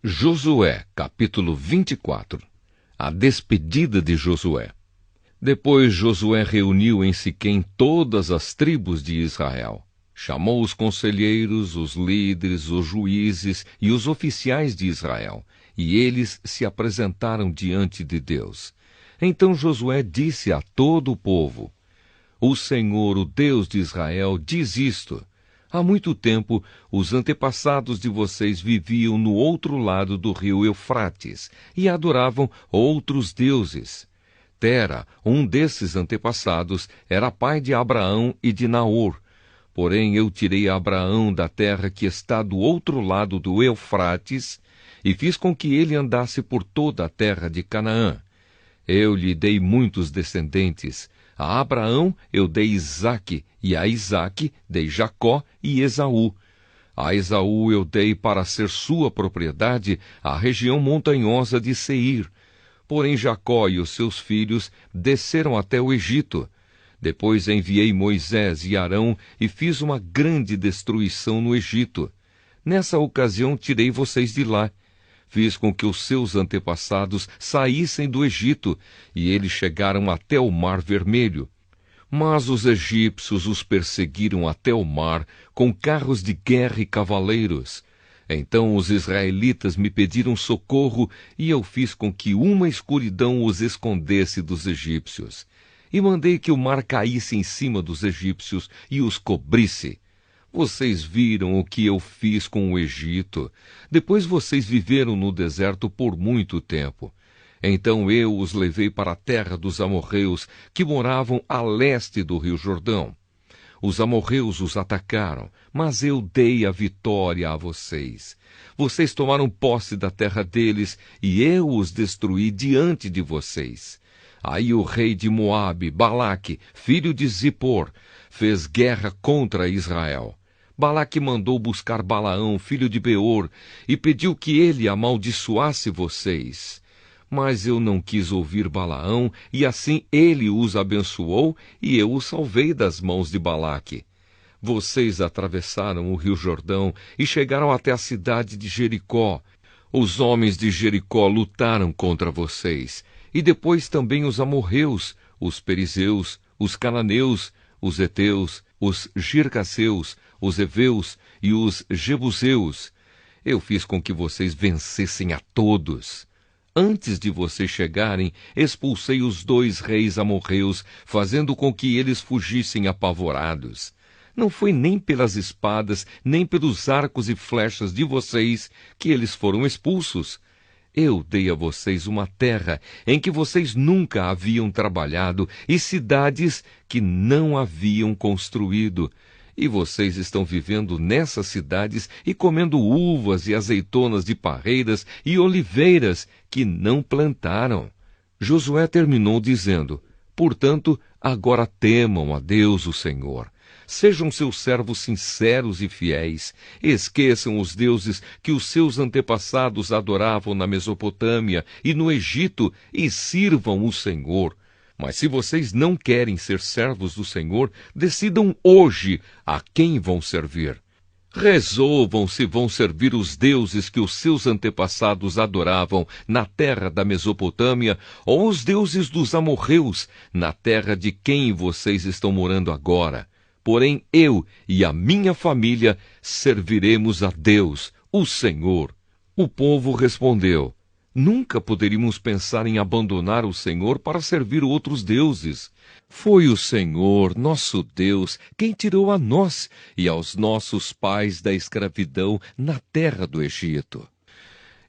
Josué, capítulo 24. A despedida de Josué. Depois Josué reuniu em Siquém todas as tribos de Israel. Chamou os conselheiros, os líderes, os juízes e os oficiais de Israel, e eles se apresentaram diante de Deus. Então Josué disse a todo o povo: O Senhor, o Deus de Israel, diz isto: Há muito tempo, os antepassados de vocês viviam no outro lado do rio Eufrates e adoravam outros deuses. Tera, um desses antepassados, era pai de Abraão e de Naor. Porém, eu tirei Abraão da terra que está do outro lado do Eufrates e fiz com que ele andasse por toda a terra de Canaã. Eu lhe dei muitos descendentes. A Abraão eu dei Isaque, e a Isaque dei Jacó e Esaú. A Esaú eu dei para ser sua propriedade a região montanhosa de Seir. Porém Jacó e os seus filhos desceram até o Egito. Depois enviei Moisés e Arão e fiz uma grande destruição no Egito. Nessa ocasião tirei vocês de lá. Fiz com que os seus antepassados saíssem do Egito, e eles chegaram até o Mar Vermelho. Mas os egípcios os perseguiram até o mar, com carros de guerra e cavaleiros. Então os israelitas me pediram socorro, e eu fiz com que uma escuridão os escondesse dos egípcios. E mandei que o mar caísse em cima dos egípcios e os cobrisse. Vocês viram o que eu fiz com o Egito. Depois vocês viveram no deserto por muito tempo. Então eu os levei para a terra dos amorreus, que moravam a leste do rio Jordão. Os amorreus os atacaram, mas eu dei a vitória a vocês. Vocês tomaram posse da terra deles, e eu os destruí diante de vocês. Aí o rei de Moabe, Balaque, filho de Zippor, fez guerra contra Israel. Balaque mandou buscar Balaão, filho de Beor, e pediu que ele amaldiçoasse vocês. Mas eu não quis ouvir Balaão, e assim ele os abençoou, e eu os salvei das mãos de Balaque. Vocês atravessaram o rio Jordão e chegaram até a cidade de Jericó. Os homens de Jericó lutaram contra vocês, e depois também os amorreus, os perizeus, os cananeus, os heteus, os girgaseus, os heveus e os jebuseus. Eu fiz com que vocês vencessem a todos. Antes de vocês chegarem, expulsei os 2 reis amorreus, fazendo com que eles fugissem apavorados. Não foi nem pelas espadas, nem pelos arcos e flechas de vocês que eles foram expulsos. Eu dei a vocês uma terra em que vocês nunca haviam trabalhado e cidades que não haviam construído. E vocês estão vivendo nessas cidades e comendo uvas e azeitonas de parreiras e oliveiras que não plantaram. Josué terminou dizendo: Portanto, agora temam a Deus o Senhor. Sejam seus servos sinceros e fiéis. Esqueçam os deuses que os seus antepassados adoravam na Mesopotâmia e no Egito e sirvam o Senhor. Mas se vocês não querem ser servos do Senhor, decidam hoje a quem vão servir. Resolvam se vão servir os deuses que os seus antepassados adoravam na terra da Mesopotâmia ou os deuses dos amorreus, na terra de quem vocês estão morando agora. Porém, eu e a minha família serviremos a Deus, o Senhor. O povo respondeu: Nunca poderíamos pensar em abandonar o Senhor para servir outros deuses. Foi o Senhor, nosso Deus, quem tirou a nós e aos nossos pais da escravidão na terra do Egito.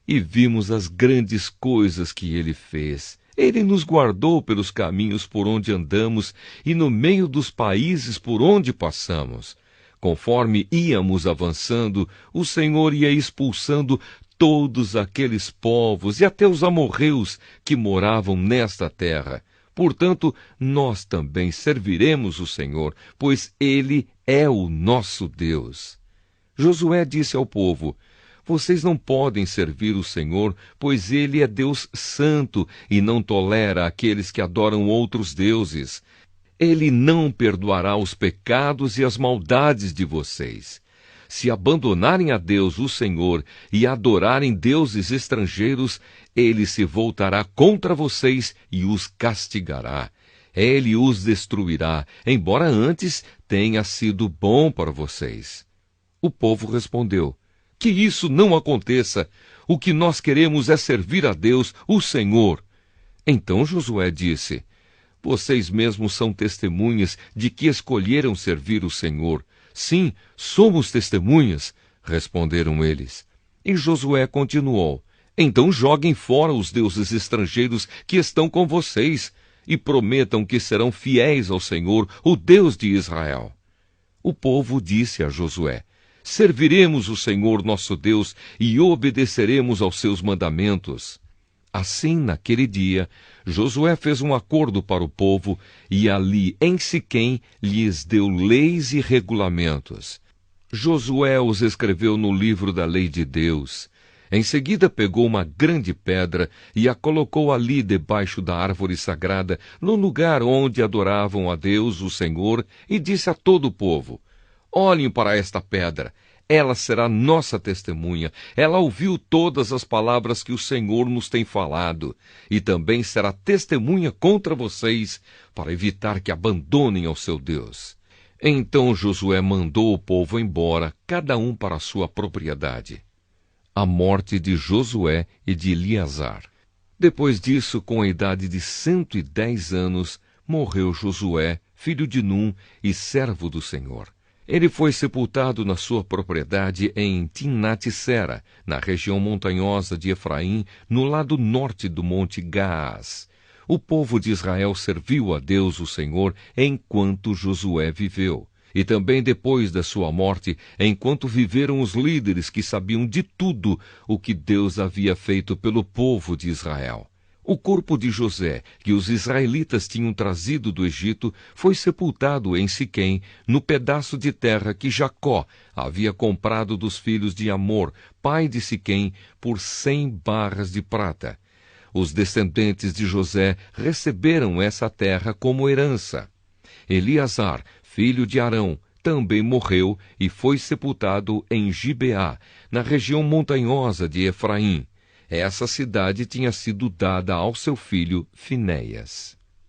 E vimos as grandes coisas que ele fez. Ele nos guardou pelos caminhos por onde andamos e no meio dos países por onde passamos. Conforme íamos avançando, o Senhor ia expulsando todos aqueles povos e até os amorreus que moravam nesta terra. Portanto, nós também serviremos o Senhor, pois Ele é o nosso Deus. Josué disse ao povo: Vocês não podem servir o Senhor, pois Ele é Deus santo e não tolera aqueles que adoram outros deuses. Ele não perdoará os pecados e as maldades de vocês. se abandonarem a Deus, o Senhor, e adorarem deuses estrangeiros, ele se voltará contra vocês e os castigará. Ele os destruirá, embora antes tenha sido bom para vocês. O povo respondeu: que isso não aconteça. O que nós queremos é servir a Deus, o Senhor. Então Josué disse: vocês mesmos são testemunhas de que escolheram servir o Senhor. Sim, somos testemunhas, responderam eles. E Josué continuou: então joguem fora os deuses estrangeiros que estão com vocês e prometam que serão fiéis ao Senhor, o Deus de Israel. O povo disse a Josué: serviremos o Senhor nosso Deus e obedeceremos aos seus mandamentos. Assim, naquele dia, Josué fez um acordo para o povo e ali, em Siquém, lhes deu leis e regulamentos. Josué os escreveu no livro da lei de Deus. Em seguida pegou uma grande pedra e a colocou ali debaixo da árvore sagrada, no lugar onde adoravam a Deus, o Senhor, e disse a todo o povo: olhem para esta pedra. Ela será nossa testemunha. Ela ouviu todas as palavras que o Senhor nos tem falado, e também será testemunha contra vocês, para evitar que abandonem ao seu Deus. Então Josué mandou o povo embora, cada um para a sua propriedade. A morte de Josué e de Eleazar. Depois disso, com a idade de 110 anos, morreu Josué, filho de Num e servo do Senhor. Ele foi sepultado na sua propriedade em Timnat-Sera, na região montanhosa de Efraim, no lado norte do monte Gaás. O povo de Israel serviu a Deus, o Senhor, enquanto Josué viveu. E também depois da sua morte, enquanto viveram os líderes que sabiam de tudo o que Deus havia feito pelo povo de Israel. O corpo de José, que os israelitas tinham trazido do Egito, foi sepultado em Siquém, no pedaço de terra que Jacó havia comprado dos filhos de Amor, pai de Siquém, por 100 barras de prata. Os descendentes de José receberam essa terra como herança. Eleazar, filho de Arão, também morreu e foi sepultado em Gibeá, na região montanhosa de Efraim. Essa cidade tinha sido dada ao seu filho Finéias.